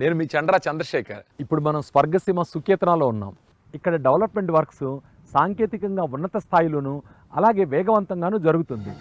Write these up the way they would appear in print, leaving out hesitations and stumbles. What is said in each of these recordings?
నేను మీ చంద్ర చంద్రశేఖర్. ఇప్పుడు మనం స్వర్గసీమ సుకేతనాలో ఉన్నాం. ఇక్కడ డెవలప్మెంట్ వర్క్స్ సాంకేతికంగా ఉన్నత స్థాయిలోనూ అలాగే వేగవంతంగానూ జరుగుతుంది.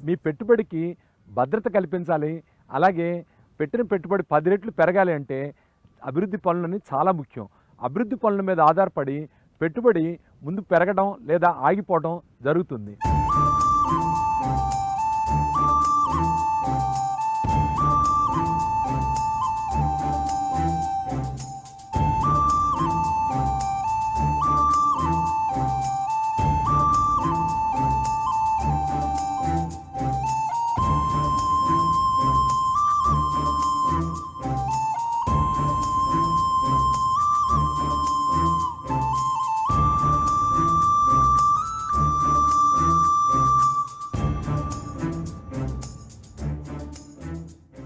మీ పెట్టుబడికి భద్రత కల్పించాలి, అలాగే పెట్టిన పెట్టుబడి 10 రెట్లు పెరగాలి అంటే అభివృద్ధి పనులని చాలా ముఖ్యం. అభివృద్ధి పనుల మీద ఆధారపడి పెట్టుబడి ముందు పెరగడం లేదా ఆగిపోవడం జరుగుతుంది.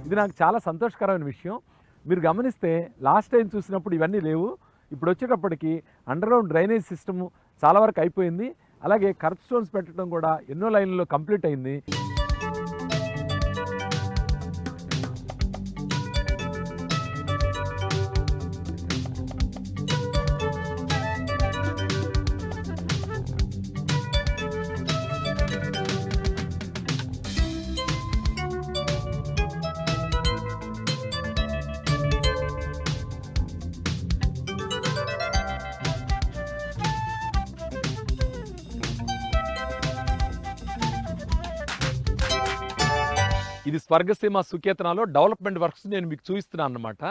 ఇది నాకు చాలా సంతోషకరమైన విషయం. మీరు గమనిస్తే లాస్ట్ టైం చూసినప్పుడు ఇవన్నీ లేవు. ఇప్పుడు వచ్చేటప్పటికి అండర్గ్రౌండ్ డ్రైనేజ్ సిస్టము చాలా వరకు అయిపోయింది. అలాగే కర్బ్ స్టోన్స్ పెట్టడం కూడా ఎన్నో లైన్లలో కంప్లీట్ అయింది. ఇది స్వర్గసీమ సుకేతనాలో డెవలప్మెంట్ వర్క్స్ నేను మీకు చూపిస్తున్నాను అన్నమాట.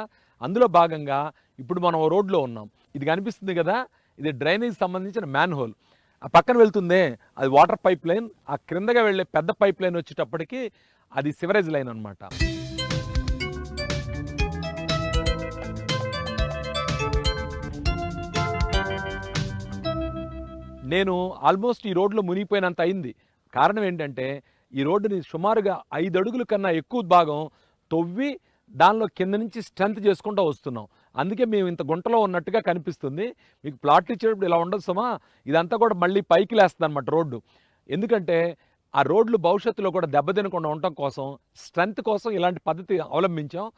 అందులో భాగంగా ఇప్పుడు మనం రోడ్లో ఉన్నాం. ఇది కనిపిస్తుంది కదా, ఇది డ్రైనేజ్ సంబంధించిన మ్యాన్ హోల్. ఆ పక్కన వెళ్తుందే అది వాటర్ పైప్ లైన్. ఆ క్రిందగా వెళ్ళే పెద్ద పైప్ లైన్ వచ్చేటప్పటికి అది సివరేజ్ లైన్ అన్నమాట. నేను ఆల్మోస్ట్ ఈ రోడ్లో మునిగిపోయినంత అయింది. కారణం ఏంటంటే ఈ రోడ్డుని సుమారుగా 5 అడుగుల కన్నా ఎక్కువ భాగం తవ్వి దానిలో కింద నుంచి స్ట్రెంత్ చేసుకుంటూ వస్తున్నాం. అందుకే మేము ఇంత గుంటలో ఉన్నట్టుగా కనిపిస్తుంది. మీకు ప్లాట్లు ఇచ్చేటప్పుడు ఇలా ఉండదు సుమా, ఇదంతా కూడా మళ్ళీ పైకి లేస్తుంది అన్నమాట రోడ్డు. ఎందుకంటే ఆ రోడ్లు భవిష్యత్తులో కూడా దెబ్బతినకుండా ఉండటం కోసం, స్ట్రెంత్ కోసం ఇలాంటి పద్ధతి అవలంబించాం.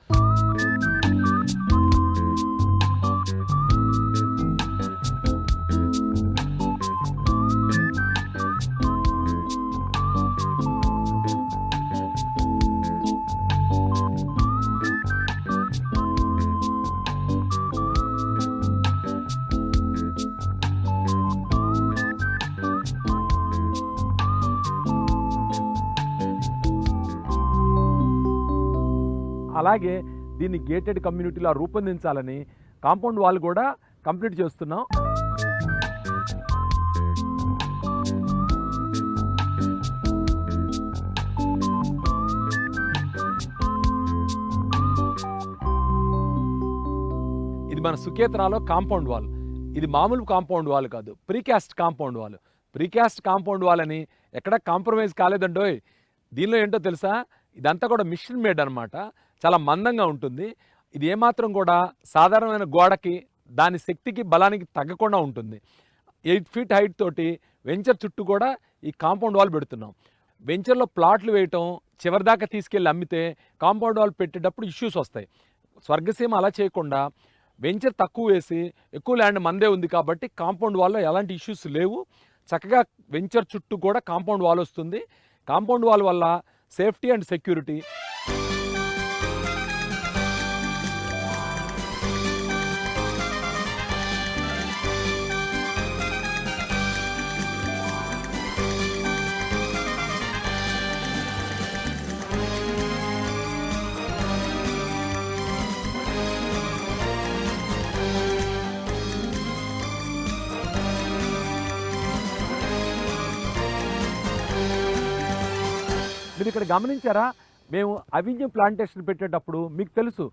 అలాగే దీన్ని గేటెడ్ కమ్యూనిటీలా రూపొందించాలని కాంపౌండ్ వాల్ కూడా కంప్లీట్ చేస్తున్నాం. ఇది మన సుకేతనాలో కాంపౌండ్ వాల్. ఇది మామూలు కాంపౌండ్ వాల్ కాదు, precast compound wall. Precast compound wall అని ఎక్కడ కాంప్రమైజ్ కాలేదండోయ్. దీనిలో ఏంటో తెలుసా, ఇదంతా కూడా మిషన్ మేడ్ అనమాట. చాలా మందంగా ఉంటుంది. ఇది ఏమాత్రం కూడా సాధారణమైన గోడకి దాని శక్తికి బలానికి తగ్గకుండా ఉంటుంది. 8 ఫీట్ హైట్ తోటి వెంచర్ చుట్టూ కూడా ఈ కాంపౌండ్ వాల్ పెడుతున్నాం. వెంచర్లో ప్లాట్లు వేయటం, చివరిదాకా తీసుకెళ్ళి అమ్మితే కాంపౌండ్ వాల్ పెట్టేటప్పుడు ఇష్యూస్ వస్తాయి. స్వర్గసీమ అలా చేయకుండా వెంచర్ తక్కువ వేసి ఎక్కువ ల్యాండ్ మందే ఉంది కాబట్టి కాంపౌండ్ వాల్లో ఎలాంటి ఇష్యూస్ లేవు. చక్కగా వెంచర్ చుట్టూ కూడా కాంపౌండ్ వాల్ వస్తుంది. కాంపౌండ్ వాల్ వల్ల సేఫ్టీ అండ్ సెక్యూరిటీ. మీరు ఇక్కడ గమనించారా, మేము అవెన్యూ ప్లాంటేషన్ పెట్టేటప్పుడు మీకు తెలుసు,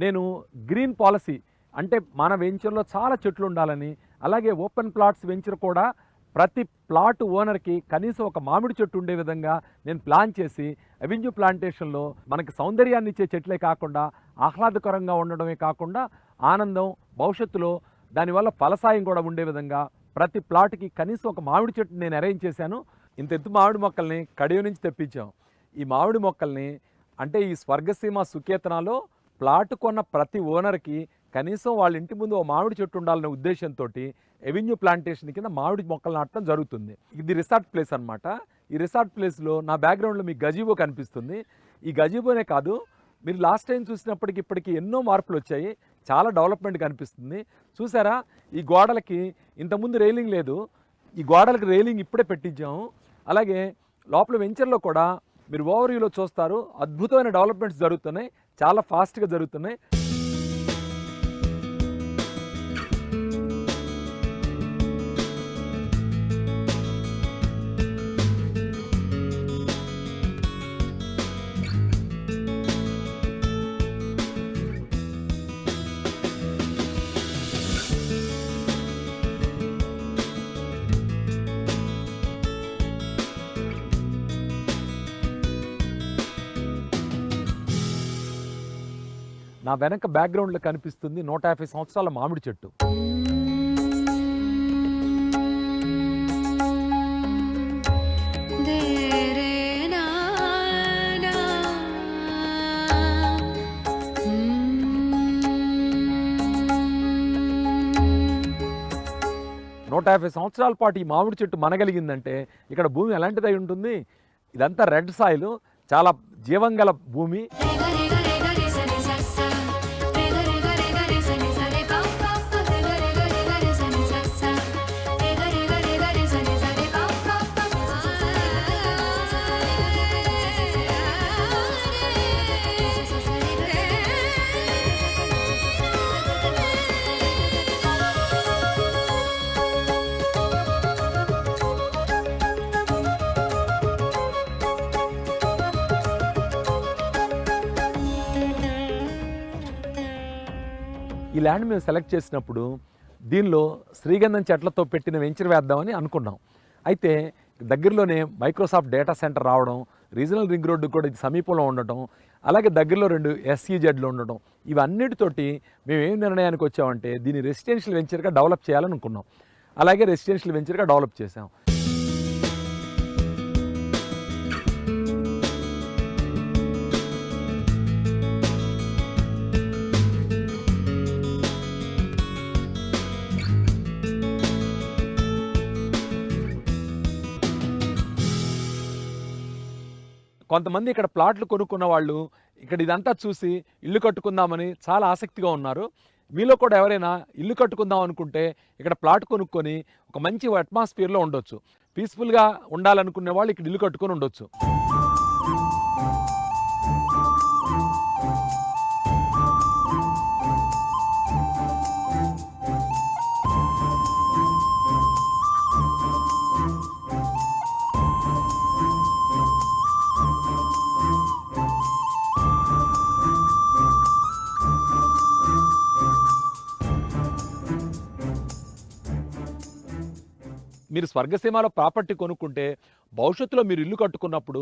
నేను గ్రీన్ పాలసీ అంటే మన వెంచర్లో చాలా చెట్లు ఉండాలని, అలాగే ఓపెన్ ప్లాట్స్ వెంచర్ కూడా ప్రతి ప్లాట్ ఓనర్కి కనీసం ఒక మామిడి చెట్టు ఉండే విధంగా నేను ప్లాన్ చేసి అవెన్యూ ప్లాంటేషన్లో మనకి సౌందర్యాన్ని ఇచ్చే చెట్లే కాకుండా ఆహ్లాదకరంగా ఉండడమే కాకుండా ఆనందం, భవిష్యత్తులో దానివల్ల ఫలసాయం కూడా ఉండే విధంగా ప్రతి ప్లాట్కి కనీసం ఒక మామిడి చెట్టు నేను అరేంజ్ చేశాను. ఇంత ఎత్తు మామిడి మొక్కల్ని కడియం నుంచి తెప్పించాం. ఈ మామిడి మొక్కల్ని అంటే ఈ స్వర్గసీమ సుకేతనాలో ప్లాట్ కొన్న ప్రతి ఓనర్కి కనీసం వాళ్ళ ఇంటి ముందు ఓ మామిడి చెట్టు ఉండాలనే ఉద్దేశంతో ఎవెన్యూ ప్లాంటేషన్ కింద మామిడి మొక్కలు నాటడం జరుగుతుంది. ఇది రిసార్ట్ ప్లేస్ అనమాట. ఈ రిసార్ట్ ప్లేస్లో నా బ్యాక్గ్రౌండ్లో మీకు గజీబో కనిపిస్తుంది. ఈ గజీబోనే కాదు, మీరు లాస్ట్ టైం చూసినప్పటికి ఇప్పటికీ ఎన్నో మార్పులు వచ్చాయి, చాలా డెవలప్మెంట్ కనిపిస్తుంది. చూసారా, ఈ గోడలకి ఇంతకుముందు రైలింగ్ లేదు, ఈ గోడలకి రైలింగ్ ఇప్పుడే పెట్టించాము. అలాగే లోపల వెంచర్లో కూడా మీరు ఓవర్వ్యూలో చూస్తారు, అద్భుతమైన డెవలప్మెంట్స్ జరుగుతున్నాయి, చాలా ఫాస్ట్గా జరుగుతున్నాయి. నా వెనక బ్యాక్గ్రౌండ్లో కనిపిస్తుంది 150 సంవత్సరాల మామిడి చెట్టు. నూట 50 సంవత్సరాల పాటు ఈ మామిడి చెట్టు మనగలిగిందంటే ఇక్కడ భూమి ఎలాంటిదై ఉంటుంది? ఇదంతా రెడ్ సాయిల్, చాలా జీవం గల భూమి. ఈ ల్యాండ్ మేము సెలెక్ట్ చేసినప్పుడు దీనిలో శ్రీగంధం చెట్లతో పెట్టిన వెంచర్ వేద్దామని అనుకున్నాం. అయితే దగ్గరలోనే మైక్రోసాఫ్ట్ డేటా సెంటర్ రావడం, రీజనల్ రింగ్ రోడ్డు కూడా ఇది సమీపంలో ఉండటం, అలాగే దగ్గరలో 2 SEZలు ఉండటం, ఇవన్నిటితోటి మేము ఏం నిర్ణయానికి వచ్చామంటే దీన్ని రెసిడెన్షియల్ వెంచర్గా డెవలప్ చేయాలని అనుకున్నాం. అలాగే రెసిడెన్షియల్ వెంచర్గా డెవలప్ చేసాం. కొంతమంది ఇక్కడ ప్లాట్లు కొనుక్కున్న వాళ్ళు ఇక్కడ ఇదంతా చూసి ఇల్లు కట్టుకుందామని చాలా ఆసక్తిగా ఉన్నారు. మీలో కూడా ఎవరైనా ఇల్లు కట్టుకుందాం అనుకుంటే ఇక్కడ ప్లాట్ కొనుక్కొని ఒక మంచి అట్మాస్ఫియర్లో ఉండొచ్చు, పీస్ఫుల్గా ఉండాలనుకునే వాళ్ళు ఇక్కడ ఇల్లు కట్టుకొని ఉండొచ్చు. మీరు స్వర్గసీమలో ప్రాపర్టీ కొనుక్కుంటే భవిష్యత్తులో మీరు ఇల్లు కట్టుకున్నప్పుడు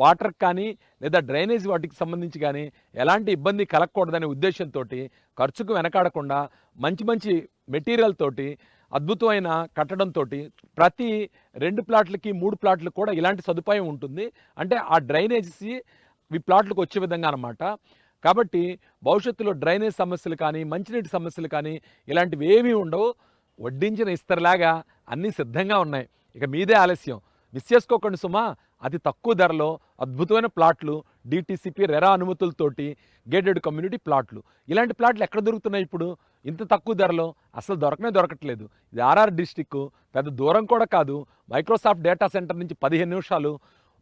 వాటర్ కానీ లేదా డ్రైనేజ్ వాటికి సంబంధించి కానీ ఎలాంటి ఇబ్బంది కలగకూడదనే ఉద్దేశంతో ఖర్చుకు వెనకాడకుండా మంచి మంచి మెటీరియల్ తోటి అద్భుతమైన కట్టడంతో ప్రతి 2 ప్లాట్లకి 3 ప్లాట్లకు కూడా ఇలాంటి సదుపాయం ఉంటుంది. అంటే ఆ డ్రైనేజెస్ ఈ ప్లాట్లకు వచ్చే విధంగా అన్నమాట. కాబట్టి భవిష్యత్తులో డ్రైనేజ్ సమస్యలు కానీ మంచినీటి సమస్యలు కానీ ఇలాంటివి ఏమీ ఉండవు. వడ్డించిన ఇస్తరిలాగా అన్నీ సిద్ధంగా ఉన్నాయి. ఇక మీదే ఆలస్యం, మిస్ చేసుకోకండి సుమా. అతి తక్కువ ధరలో అద్భుతమైన ప్లాట్లు, DTCP రెరా అనుమతులతోటి గేటెడ్ కమ్యూనిటీ ప్లాట్లు. ఇలాంటి ప్లాట్లు ఎక్కడ దొరుకుతున్నాయి ఇప్పుడు? ఇంత తక్కువ ధరలో అసలు దొరకట్లేదు. ఇది RR డిస్టిక్, పెద్ద దూరం కూడా కాదు. మైక్రోసాఫ్ట్ డేటా సెంటర్ నుంచి 15 నిమిషాలు,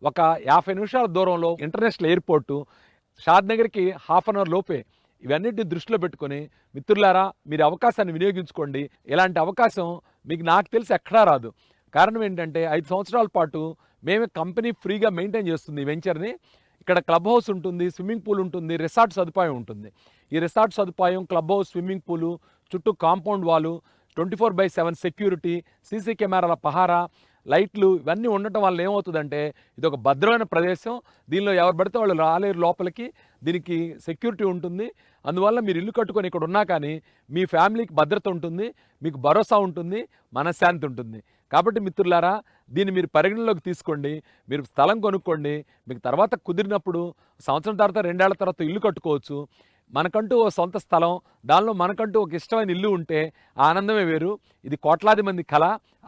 ఒక 50 నిమిషాల దూరంలో ఇంటర్నేషనల్ ఎయిర్పోర్టు, షాద్నగర్కి ½ అన్ అవర్ లోపే. ఇవన్నిటిని దృష్టిలో పెట్టుకొని మిత్రులారా, మీరు అవకాశాన్ని వినియోగించుకోండి. ఇలాంటి అవకాశం మీకు నాకు తెలిసి ఎక్కడా రాదు. కారణం ఏంటంటే 5 సంవత్సరాల పాటు మేమే కంపెనీ ఫ్రీగా మెయింటైన్ చేస్తుంది ఈ వెంచర్ని. ఇక్కడ క్లబ్ హౌస్ ఉంటుంది, స్విమ్మింగ్ పూల్ ఉంటుంది, రిసార్ట్ సదుపాయం ఉంటుంది. ఈ రిసార్ట్ సదుపాయం, క్లబ్ హౌస్, స్విమ్మింగ్ పూలు, చుట్టూ కాంపౌండ్ వాలు, 24/7 సెక్యూరిటీ, సీసీ కెమెరాల పహారా, లైట్లు ఇవన్నీ ఉండటం వల్ల ఏమవుతుందంటే ఇది ఒక భద్రమైన ప్రదేశం. దీనిలో ఎవరు పడితే వాళ్ళు రాలేరు లోపలికి. దీనికి సెక్యూరిటీ ఉంటుంది. అందువల్ల మీరు ఇల్లు కట్టుకొని ఇక్కడ ఉన్నా కానీ మీ ఫ్యామిలీకి భద్రత ఉంటుంది, మీకు భరోసా ఉంటుంది, మనశ్శాంతి ఉంటుంది. కాబట్టి మిత్రులారా, దీన్ని మీరు పరిగణలోకి తీసుకోండి. మీరు స్థలం కొనుక్కోండి. మీకు తర్వాత కుదిరినప్పుడు సంవత్సరం తర్వాత 2 ఏళ్ల తర్వాత ఇల్లు కట్టుకోవచ్చు. మనకంటూ ఓ సొంత స్థలం, దానిలో మనకంటూ ఒక ఇష్టమైన ఇల్లు ఉంటే ఆనందమే వేరు. ఇది కోట్లాది మంది కళ.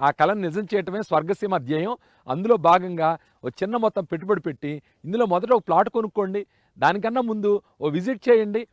ఆ కళను నిజం చేయటమే స్వర్గసీమ ధ్యేయం. అందులో భాగంగా ఓ చిన్న మొత్తం పెట్టుబడి పెట్టి ఇందులో మొదట ఒక ప్లాట్ కొనుక్కోండి. దానికన్నా ముందు ఓ విజిట్ చేయండి.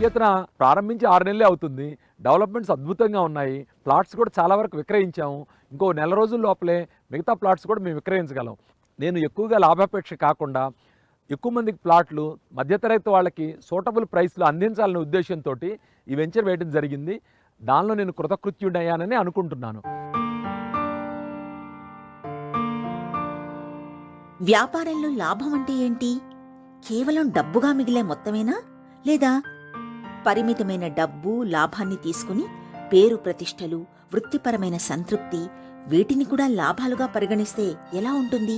సుకేతన ప్రారంభించి 6 నెలలే అవుతుంది. డెవలప్మెంట్స్ అద్భుతంగా ఉన్నాయి. ప్లాట్స్ కూడా చాలా వరకు విక్రయించాము. ఇంకో నెల రోజుల లోపలే మిగతా ప్లాట్స్ కూడా మేము విక్రయించగలం. నేను ఎక్కువగా లాభాపేక్ష కాకుండా ఎక్కువ మందికి ప్లాట్లు మధ్యతరగతి వాళ్ళకి సూటబుల్ ప్రైస్లో అందించాలనే ఉద్దేశంతో ఈ వెంచర్ వేయడం జరిగింది. దానిలో నేను కృతకృత్యుడయ్యానని అనుకుంటున్నాను. వ్యాపారంలో లాభం అంటే ఏంటి? కేవలం డబ్బుగా మిగిలే మొత్తమేనా? లేదా పరిమితమైన డబ్బు, లాభాన్ని తీసుకుని పేరు ప్రతిష్టలు, వృత్తిపరమైన సంతృప్తి, వీటిని కూడా లాభాలుగా పరిగణిస్తే ఎలా ఉంటుంది?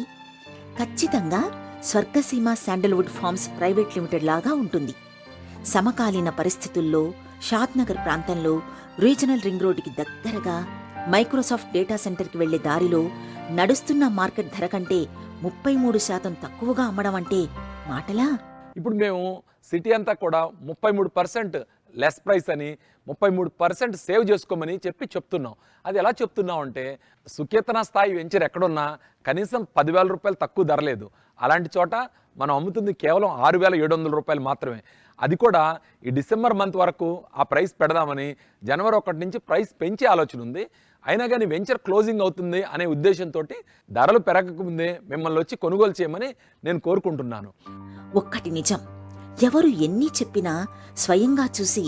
ఖచ్చితంగా Swargaseema sandalwood forms private limited లాగా ఉంటుంది. సమకాలీన పరిస్థితుల్లో షాద్నగర్ ప్రాంతంలో రీజనల్ రింగ్ రోడ్డుకి దగ్గరగా మైక్రోసాఫ్ట్ డేటా సెంటర్కి వెళ్లే దారిలో నడుస్తున్న మార్కెట్ ధర కంటే 33% తక్కువగా అమ్మడం అంటే మాటలా? ఇప్పుడు మేము సిటీ అంతా కూడా 33% లెస్ ప్రైస్ అని, 33% సేవ్ చేసుకోమని చెప్తున్నాం. అది ఎలా చెప్తున్నాం అంటే, సుకేతన స్థాయి వెంచర్ ఎక్కడున్నా కనీసం 10,000 రూపాయలు తక్కువ ధర లేదు. అలాంటి చోట మనం అమ్ముతుంది కేవలం 6,700 రూపాయలు మాత్రమే. అది కూడా ఈ డిసెంబర్ మంత్ వరకు ఆ ప్రైస్ పెడదామని జనవరి 1 నుంచి ప్రైస్ పెంచే ఆలోచన ఉంది. అయినా కానీ వెంచర్ క్లోజింగ్ అవుతుంది అనే ఉద్దేశంతో ధరలు పెరగకముందే మిమ్మల్ని వచ్చి కొనుగోలు చేయమని నేను కోరుకుంటున్నాను. ఒక్కటి నిజం, ఎవరు ఎన్ని చెప్పినా స్వయంగా చూసి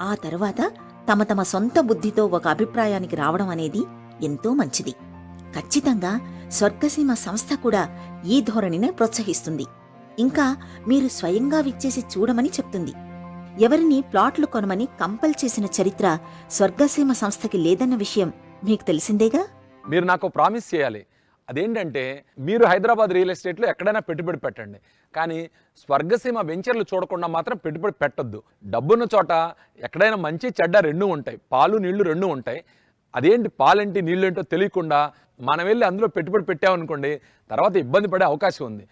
ఆ తర్వాత తమ తమ సొంత బుద్ధితో ఒక అభిప్రాయానికి రావడం అనేది ఎంతో మంచిది. ఖచ్చితంగా స్వర్గసీమ సంస్థ కూడా ఈ ధోరణినే ప్రోత్సహిస్తుంది. ఇంకా మీరు స్వయంగా విచ్చేసి చూడమని చెప్తుంది. ఎవరిని ప్లాట్లు కొనమని కంపల్ చేసిన చరిత్ర స్వర్గసీమ సంస్థకి లేదన్న విషయం మీకు తెలిసిందేగా. మీరు నాకు ప్రామిస్ చేయాలి. అదేంటంటే, మీరు హైదరాబాద్ రియల్ ఎస్టేట్లో ఎక్కడైనా పెట్టుబడి పెట్టండి, కానీ స్వర్గసీమ వెంచర్లు చూడకుండా మాత్రం పెట్టుబడి పెట్టొద్దు. డబ్బున్న చోట ఎక్కడైనా మంచి చెడ్డ రెండూ ఉంటాయి, పాలు నీళ్లు రెండూ ఉంటాయి. అదేంటి పాలేంటి నీళ్ళేంటో తెలియకుండా మనం వెళ్ళి అందులో పెట్టుబడి పెట్టామనుకోండి, తర్వాత ఇబ్బంది పడే అవకాశం ఉంది.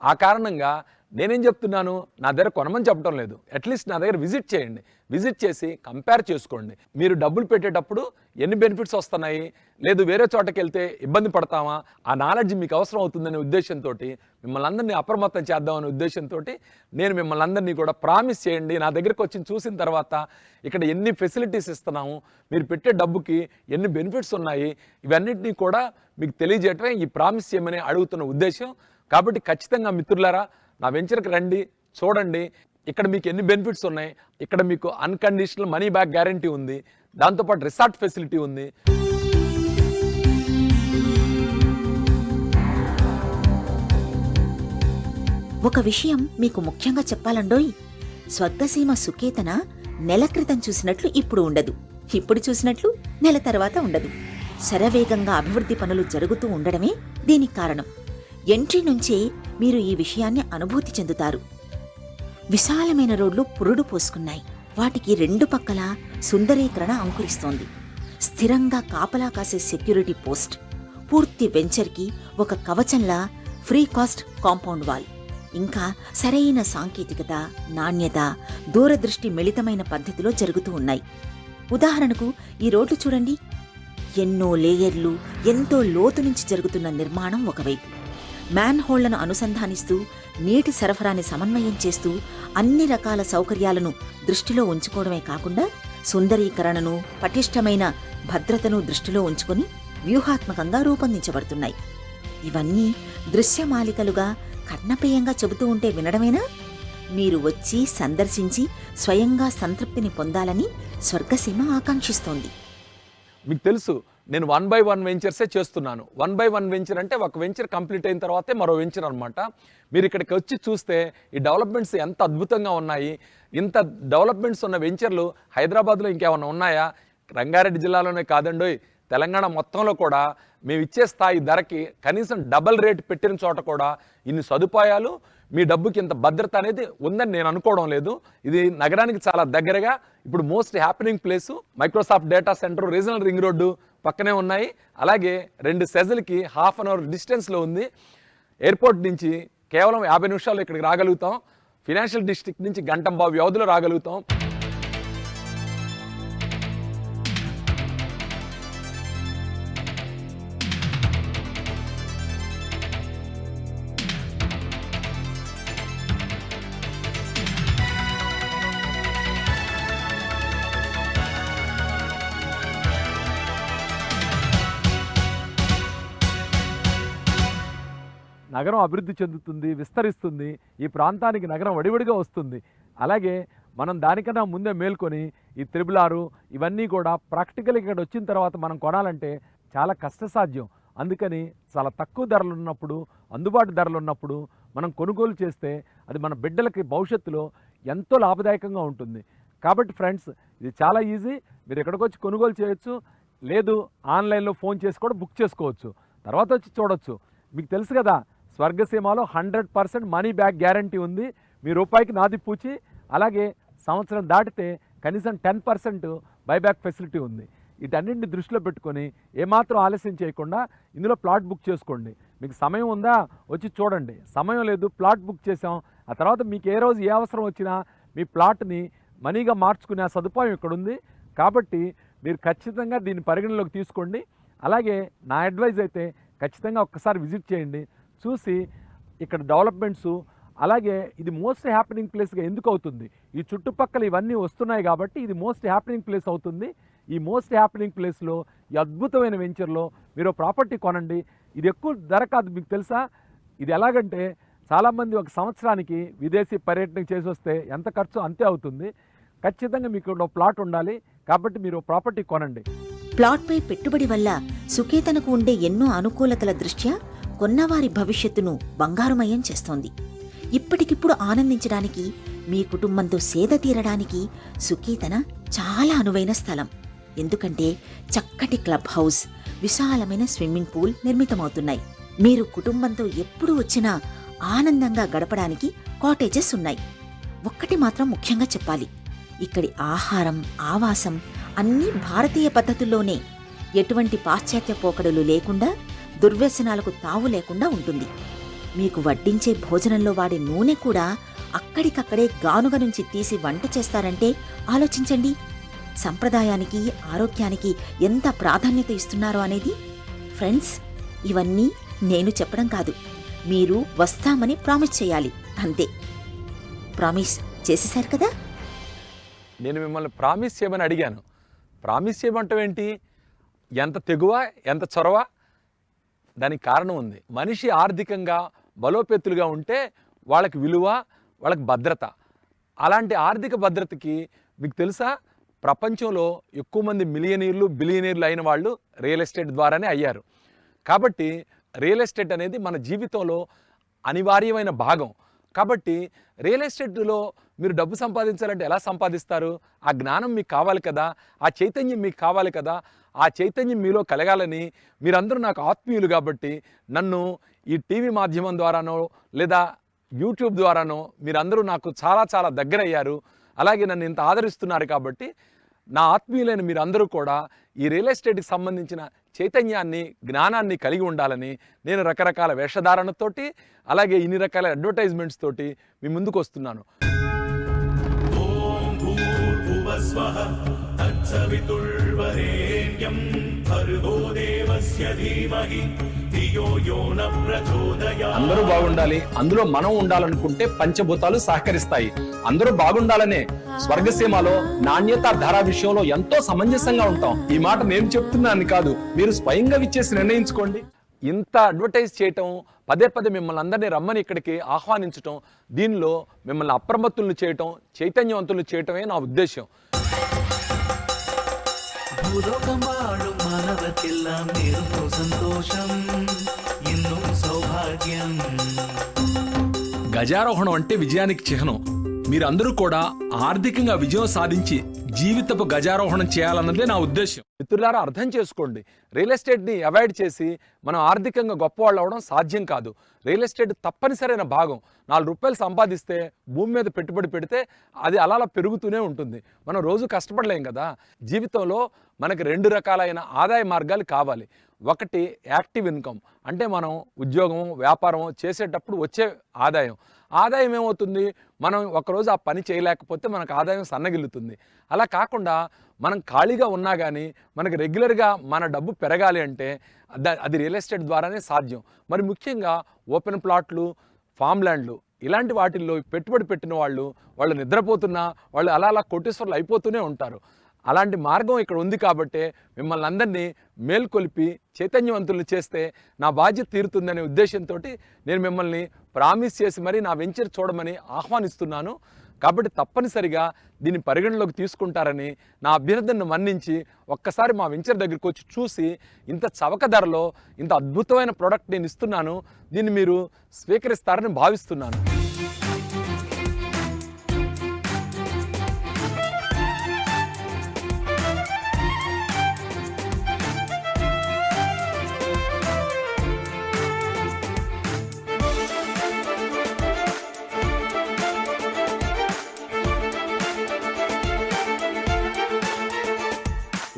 ఆ కారణంగా నేనేం చెప్తున్నాను, నా దగ్గర కొనమని చెప్పడం లేదు. అట్లీస్ట్ నా దగ్గర విజిట్ చేయండి. విజిట్ చేసి కంపేర్ చేసుకోండి. మీరు డబ్బులు పెట్టేటప్పుడు ఎన్ని బెనిఫిట్స్ వస్తున్నాయి, లేదు వేరే చోటకి వెళ్తే ఇబ్బంది పడతామా, ఆ నాలెడ్జ్ మీకు అవసరం అవుతుందనే ఉద్దేశంతో, మిమ్మల్ని అందరినీ అప్రమత్తం చేద్దామనే ఉద్దేశంతో నేను మిమ్మల్ని అందరినీ కూడా ప్రామిస్ చేయండి, నా దగ్గరకు వచ్చి చూసిన తర్వాత ఇక్కడ ఎన్ని ఫెసిలిటీస్ ఇస్తున్నాము, మీరు పెట్టే డబ్బుకి ఎన్ని బెనిఫిట్స్ ఉన్నాయి, ఇవన్నిటినీ కూడా మీకు తెలియజేయటమే ఈ ప్రామిస్ చేయమని అడుగుతున్న ఉద్దేశం. కాబట్టి ఖచ్చితంగా మిత్రులారా, నా వెంచర్కి రండి, చూడండి. ఇక్కడ మీకు ఎన్ని బెనిఫిట్స్ ఉన్నాయి. ఇక్కడ మీకు అన్కండిషనల్ మనీ బ్యాక్ గ్యారంటీ ఉంది. దాంతోపాటు రిసార్ట్ ఫెసిలిటీ ఉంది. ఒక విషయం మీకు ముఖ్యంగా చెప్పాలండోయ్, స్వర్గసీమ సుకేతన నెల క్రితం చూసినట్లు ఇప్పుడు ఉండదు, ఇప్పుడు చూసినట్లు నెల తర్వాత ఉండదు. శరవేగంగా అభివృద్ధి పనులు జరుగుతూ ఉండడమే దీనికి కారణం. ఎంట్రీ నుంచే మీరు ఈ విషయాన్ని అనుభూతి చెందుతారు. విశాలమైన రోడ్లు పురుడు పోసుకున్నాయి. వాటికి 2 పక్కలా సుందరీకరణ అంకురిస్తోంది. స్థిరంగా కాపలా కాసే సెక్యూరిటీ పోస్ట్ పూర్తి వెంచర్కి ఒక కవచంలా ఫ్రీ కాస్ట్ కాంపౌండ్ వాల్, ఇంకా సరైన సాంకేతికత, నాణ్యత, దూరదృష్టి మిళితమైన పద్ధతిలో జరుగుతూ ఉన్నాయి. ఉదాహరణకు ఈ రోడ్లు చూడండి. ఎన్నో లేయర్లు, ఎంతో లోతు నుంచి జరుగుతున్న నిర్మాణం ఒకవైపు, మ్యాన్ హోళ్లను అనుసంధానిస్తూ నీటి సరఫరాని సమన్వయం చేస్తూ అన్ని రకాల సౌకర్యాలను దృష్టిలో ఉంచుకోవడమే కాకుండా సుందరీకరణను, పటిష్టమైన భద్రతను దృష్టిలో ఉంచుకొని వ్యూహాత్మకంగా రూపొందించబడుతున్నాయి. ఇవన్నీ దృశ్యమాలికలుగా కర్ణపేయంగా చెబుతూ ఉంటే వినడమేనా? మీరు వచ్చి సందర్శించి స్వయంగా సంతృప్తిని పొందాలని స్వర్గసీమ ఆకాంక్షిస్తోంది. మీకు తెలుసు, నేను 1/1 వెంచర్సే చేస్తున్నాను. 1/1 వెంచర్ అంటే ఒక వెంచర్ కంప్లీట్ అయిన తర్వాతే మరో వెంచర్ అనమాట. మీరు ఇక్కడికి వచ్చి చూస్తే ఈ డెవలప్మెంట్స్ ఎంత అద్భుతంగా ఉన్నాయి. ఇంత డెవలప్మెంట్స్ ఉన్న వెంచర్లు హైదరాబాద్లో ఇంకేమైనా ఉన్నాయా? రంగారెడ్డి జిల్లాలోనే కాదండోయ్, తెలంగాణ మొత్తంలో కూడా మేము ఇచ్చే స్థాయి ధరకి కనీసం డబల్ రేట్ పెట్టిన చోట కూడా ఇన్ని సదుపాయాలు, మీ డబ్బుకి ఇంత భద్రత అనేది ఉందని నేను అనుకోవడం లేదు. ఇది నగరానికి చాలా దగ్గరగా ఇప్పుడు most happening place. Microsoft data centre regional ring road పక్కనే ఉన్నాయి. అలాగే 2 సెజల్కి ½ అన్ అవర్ డిస్టెన్స్లో ఉంది. ఎయిర్పోర్ట్ నుంచి కేవలం 50 నిమిషాల్లో ఇక్కడికి రాగలుగుతాం. ఫినాన్షియల్ డిస్ట్రిక్ట్ నుంచి గంటంబావు వ్యవధిలో రాగలుగుతాం. నగరం అభివృద్ధి చెందుతుంది, విస్తరిస్తుంది. ఈ ప్రాంతానికి నగరం వడివడిగా వస్తుంది. అలాగే మనం దానికన్నా ముందే మేల్కొని ఈ త్రిబుల్ 6 ఇవన్నీ కూడా ప్రాక్టికల్ ఇక్కడ వచ్చిన తర్వాత మనం కొనాలంటే చాలా కష్టసాధ్యం. అందుకని చాలా తక్కువ ధరలు ఉన్నప్పుడు, అందుబాటు ధరలు ఉన్నప్పుడు మనం కొనుగోలు చేస్తే అది మన బిడ్డలకి భవిష్యత్తులో ఎంతో లాభదాయకంగా ఉంటుంది. కాబట్టి ఫ్రెండ్స్, ఇది చాలా ఈజీ. మీరు ఎక్కడికి వచ్చి కొనుగోలు చేయొచ్చు, లేదు ఆన్లైన్లో ఫోన్ చేసి కూడా బుక్ చేసుకోవచ్చు. తర్వాత వచ్చి చూడొచ్చు. మీకు తెలుసు కదా, స్వర్గసీమలో 100% మనీ బ్యాక్ గ్యారంటీ ఉంది. మీ రూపాయికి నాది పూచి. అలాగే సంవత్సరం దాటితే కనీసం 10% బైబ్యాక్ ఫెసిలిటీ ఉంది. వీటన్నింటిని దృష్టిలో పెట్టుకొని ఏమాత్రం ఆలస్యం చేయకుండా ఇందులో ప్లాట్ బుక్ చేసుకోండి. మీకు సమయం ఉందా, వచ్చి చూడండి. సమయం లేదు, ప్లాట్ బుక్ చేసాం. ఆ తర్వాత మీకు ఏ రోజు ఏ అవసరం వచ్చినా మీ ప్లాట్ని మనీగా మార్చుకునే సదుపాయం ఇక్కడ ఉంది. కాబట్టి మీరు ఖచ్చితంగా దీన్ని పరిగణలోకి తీసుకోండి. అలాగే నా అడ్వైజ్ అయితే ఖచ్చితంగా ఒక్కసారి విజిట్ చేయండి. చూసి ఇక్కడ డెవలప్మెంట్స్, అలాగే ఇది మోస్ట్ హ్యాపెనింగ్ ప్లేస్గా ఎందుకు అవుతుంది, ఈ చుట్టుపక్కల ఇవన్నీ వస్తున్నాయి కాబట్టి ఇది మోస్ట్ హ్యాపెనింగ్ ప్లేస్ అవుతుంది. ఈ మోస్ట్ హ్యాపెనింగ్ ప్లేస్లో ఈ అద్భుతమైన వెంచర్లో మీరు ప్రాపర్టీ కొనండి. ఇది ఎక్కువ ధర కాదు. మీకు తెలుసా, ఇది ఎలాగంటే చాలామంది ఒక సంవత్సరానికి విదేశీ పర్యటన చేసి వస్తే ఎంత ఖర్చు అంతే అవుతుంది. ఖచ్చితంగా మీకు ప్లాట్ ఉండాలి. కాబట్టి మీరు ప్రాపర్టీ కొనండి. ప్లాట్పై పెట్టుబడి వల్ల సుకేతనకు ఉండే ఎన్నో అనుకూలతల దృష్ట్యా కొన్నవారి భవిష్యత్తును బంగారుమయం చేస్తోంది. ఇప్పటికిప్పుడు ఆనందించడానికి, మీ కుటుంబంతో సేద తీరడానికి సుకేతన చాలా అనువైన స్థలం. ఎందుకంటే చక్కటి క్లబ్ హౌస్, విశాలమైన స్విమ్మింగ్ పూల్ నిర్మితమవుతున్నాయి. మీరు కుటుంబంతో ఎప్పుడు వచ్చినా ఆనందంగా గడపడానికి కాటేజెస్ ఉన్నాయి. ఒక్కటి మాత్రం ముఖ్యంగా చెప్పాలి, ఇక్కడి ఆహారం, ఆవాసం అన్నీ భారతీయ పద్ధతుల్లోనే. ఎటువంటి పాశ్చాత్య పోకడలు లేకుండా, దుర్వ్యసనాలకు తావు లేకుండా ఉంటుంది. మీకు వడ్డించే భోజనంలో వాడే నూనె కూడా అక్కడికక్కడే గానుగ నుంచి తీసి వంట చేస్తారంటే ఆలోచించండి. సంప్రదాయానికి, ఆరోగ్యానికి ఎంత ప్రాధాన్యత ఇస్తున్నారో అనేది. ఫ్రెండ్స్, ఇవన్నీ నేను చెప్పడం కాదు, మీరు వస్తామని ప్రామిస్ చేయాలి, అంతే. ప్రామిస్ చేసేశారు కదా? నేను మిమ్మల్ని ప్రామిస్ చేయమని అడిగాను. ప్రామిస్ చేయమంటావేంటి? ఎంత తెగువ, ఎంత చొరవ? దానికి కారణం ఉంది. మనిషి ఆర్థికంగా బలోపేతులుగా ఉంటే వాళ్ళకి విలువ, వాళ్ళకి భద్రత. అలాంటి ఆర్థిక భద్రతకి మీకు తెలుసా, ప్రపంచంలో ఎక్కువ మంది మిలియనీర్లు, బిలియనీర్లు అయిన వాళ్ళు రియల్ ఎస్టేట్ ద్వారానే అయ్యారు. కాబట్టి రియల్ ఎస్టేట్ అనేది మన జీవితంలో అనివార్యమైన భాగం. కాబట్టి రియల్ ఎస్టేట్లో మీరు డబ్బు సంపాదించాలంటే ఎలా సంపాదిస్తారు? ఆ జ్ఞానం మీకు కావాలి కదా, ఆ చైతన్యం మీకు కావాలి కదా. ఆ చైతన్యం మీలో కలగాలని మీరందరూ నాకు ఆత్మీయులు కాబట్టి నన్ను ఈ టీవీ మాధ్యమం ద్వారానో లేదా యూట్యూబ్ ద్వారానో మీరందరూ నాకు చాలా చాలా దగ్గరయ్యారు. అలాగే నన్ను ఇంత ఆదరిస్తున్నారు కాబట్టి నా ఆత్మీయులైన మీరందరూ కూడా ఈ రియల్ ఎస్టేట్కి సంబంధించిన చైతన్యాన్ని జ్ఞానాన్ని కలిగి ఉండాలని నేను రకరకాల వేషధారణతోటి అలాగే ఇన్ని రకాల అడ్వర్టైజ్మెంట్స్ తోటి మీ ముందుకు వస్తున్నాను. स्वः तत्सवितुर्वरेण्यं भर्गो देवस्य धीमहि धियो यो न प्रचोदयात्. అందరూ బాగుండాలి, అందులో మనం ఉండాలనుకుంటే పంచభూతాలు సహకరిస్తాయి. అందరూ బాగుండాలనే స్వర్గసీమలో నాణ్యత ధర విషయంలో ఎంతో సమంజసంగా ఉంటాం. ఈ మాట నేను చెప్తున్నాను కాదు, మీరు స్వయంగా విచ్చేసి నిర్ణయించుకోండి. ఇంత అడ్వర్టైజ్ చేయటం, పదే పదే మిమ్మల్ని అందరినీ రమ్మని ఇక్కడికి ఆహ్వానించటం, దీనిలో మిమ్మల్ని అప్రమత్తులను చేయటం, చైతన్యవంతులు చేయటమే నా ఉద్దేశం. ഭൂലോകമാളും മാനവർക്കെല്ലാം നേരുന്നു സന്തോഷം എന്നും സൗഭാഗ്യം. గజారోహణం అంటే విజయానికి చిహ్నం. మీరందరూ కూడా ఆర్థికంగా విజయం సాధించి జీవితపు గజారోహణం చేయాలన్నదే నా ఉద్దేశం. మిత్రులారా, అర్థం చేసుకోండి, రియల్ ఎస్టేట్ని అవాయిడ్ చేసి మనం ఆర్థికంగా గొప్పవాళ్ళు అవడం సాధ్యం కాదు. రియల్ ఎస్టేట్ తప్పనిసరైన భాగం. 4 రూపాయలు సంపాదిస్తే భూమి మీద పెట్టుబడి పెడితే అది అలా పెరుగుతూనే ఉంటుంది. మనం రోజు కష్టపడలేం కదా. జీవితంలో మనకి 2 రకాలైన ఆదాయ మార్గాలు కావాలి. ఒకటి యాక్టివ్ ఇన్కమ్, అంటే మనం ఉద్యోగం వ్యాపారం చేసేటప్పుడు వచ్చే ఆదాయం. ఆదాయం ఏమవుతుంది, మనం ఒకరోజు ఆ పని చేయలేకపోతే మనకు ఆదాయం సన్నగిల్లుతుంది. అలా కాకుండా మనం ఖాళీగా ఉన్నా కానీ మనకి రెగ్యులర్గా మన డబ్బు పెరగాలి అంటే అది రియల్ ఎస్టేట్ ద్వారానే సాధ్యం. మరి ముఖ్యంగా ఓపెన్ ప్లాట్లు, ఫామ్ ల్యాండ్లు ఇలాంటి వాటిల్లో పెట్టుబడి పెట్టిన వాళ్ళు నిద్రపోతున్నా వాళ్ళు అలా కోటీశ్వరులు అయిపోతూనే ఉంటారు. అలాంటి మార్గం ఇక్కడ ఉంది కాబట్టే మిమ్మల్ని అందరినీ మేల్కొల్పి చైతన్యవంతులు చేస్తే నా బాధ్యత తీరుతుందనే ఉద్దేశంతో నేను మిమ్మల్ని ప్రామిస్ చేసి మరీ నా వెంచర్ చూడమని ఆహ్వానిస్తున్నాను. కాబట్టి తప్పనిసరిగా దీన్ని పరిగణలోకి తీసుకుంటారని నా అభ్యర్థనను మన్నించి ఒక్కసారి మా వెంచర్ దగ్గరికి వచ్చి చూసి ఇంత చవక ధరలో ఇంత అద్భుతమైన ప్రోడక్ట్ నేను ఇస్తున్నాను, దీన్ని మీరు స్వీకరిస్తారని భావిస్తున్నాను.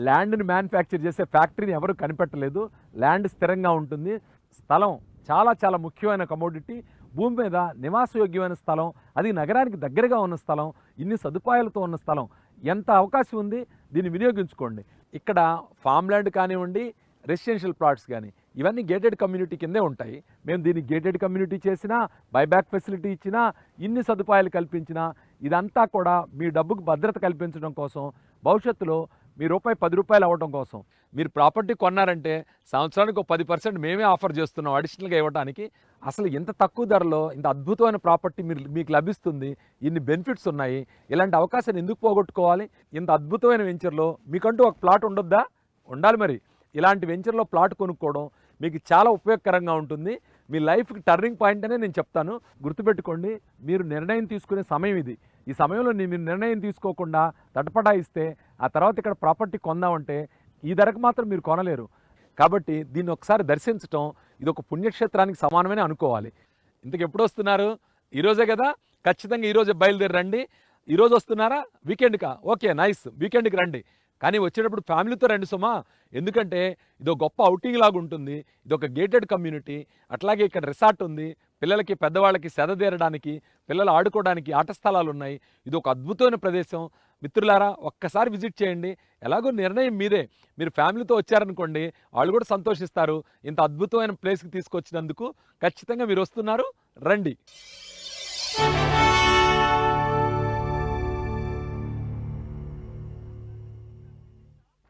ల్యాండ్ని మ్యానుఫ్యాక్చర్ చేసే ఫ్యాక్టరీని ఎవరు కనిపెట్టలేదు. ల్యాండ్ స్థిరంగా ఉంటుంది. స్థలం చాలా ముఖ్యమైన కమోడిటీ. భూమి మీద నివాసయోగ్యమైన స్థలం, అది నగరానికి దగ్గరగా ఉన్న స్థలం, ఇన్ని సదుపాయాలతో ఉన్న స్థలం, ఎంత అవకాశం ఉంది, దీన్ని వినియోగించుకోండి. ఇక్కడ ఫామ్ ల్యాండ్ కానివ్వండి, రెసిడెన్షియల్ ప్లాట్స్ కానీ ఇవన్నీ గేటెడ్ కమ్యూనిటీ కిందే ఉంటాయి. మేము దీన్ని గేటెడ్ కమ్యూనిటీ చేసినా, బైబ్యాక్ ఫెసిలిటీ ఇచ్చినా, ఇన్ని సదుపాయాలు కల్పించినా ఇదంతా కూడా మీ డబ్బుకు భద్రత కల్పించడం కోసం, భవిష్యత్తులో మీ రూపాయి 10 రూపాయలు అవ్వడం కోసం. మీరు ప్రాపర్టీ కొన్నారంటే సంవత్సరానికి 10% మేమే ఆఫర్ చేస్తున్నాం అడిషనల్గా ఇవ్వడానికి. అసలు ఇంత తక్కువ ధరలో ఇంత అద్భుతమైన ప్రాపర్టీ మీకు లభిస్తుంది, ఇన్ని బెనిఫిట్స్ ఉన్నాయి. ఇలాంటి అవకాశాన్ని ఎందుకు పోగొట్టుకోవాలి? ఇంత అద్భుతమైన వెంచర్లో మీకంటూ ఒక ప్లాట్ ఉండొద్దా? ఉండాలి. మరి ఇలాంటి వెంచర్లో ప్లాట్ కొనుక్కోవడం మీకు చాలా ఉపయోగకరంగా ఉంటుంది. మీ లైఫ్కి టర్నింగ్ పాయింట్ అనే నేను చెప్తాను. గుర్తుపెట్టుకోండి, మీరు నిర్ణయం తీసుకునే సమయం ఇది. ఈ సమయంలో మీరు నిర్ణయం తీసుకోకుండా తటపటాయిస్తే ఆ తర్వాత ఇక్కడ ప్రాపర్టీ కొందామంటే ఈ ధరకు మాత్రం మీరు కొనలేరు. కాబట్టి దీన్ని ఒకసారి దర్శించటం ఇది ఒక పుణ్యక్షేత్రానికి సమానమని అనుకోవాలి. ఇంతకు ఎప్పుడు వస్తున్నారు? ఈరోజే కదా? ఖచ్చితంగా ఈరోజే బయలుదేరి రండి. ఈరోజు వస్తున్నారా? వీకెండ్కా? ఓకే, నైస్, వీకెండ్కి రండి. కానీ వచ్చేటప్పుడు ఫ్యామిలీతో రండి సుమా. ఎందుకంటే ఇది ఒక గొప్ప అవుటింగ్ లాగా ఉంటుంది. ఇది ఒక గేటెడ్ కమ్యూనిటీ. అట్లాగే ఇక్కడ రిసార్ట్ ఉంది. పిల్లలకి పెద్దవాళ్ళకి సెదతీరడానికి, పిల్లలు ఆడుకోవడానికి ఆట స్థలాలు ఉన్నాయి. ఇది ఒక అద్భుతమైన ప్రదేశం. మిత్రులారా, ఒక్కసారి విజిట్ చేయండి. ఎలాగో నిర్ణయం మీదే. మీరు ఫ్యామిలీతో వచ్చారనుకోండి, వాళ్ళు కూడా సంతోషిస్తారు. ఇంత అద్భుతమైన ప్లేస్కి తీసుకొచ్చినందుకు ఖచ్చితంగా మీరు వస్తున్నారు, రండి.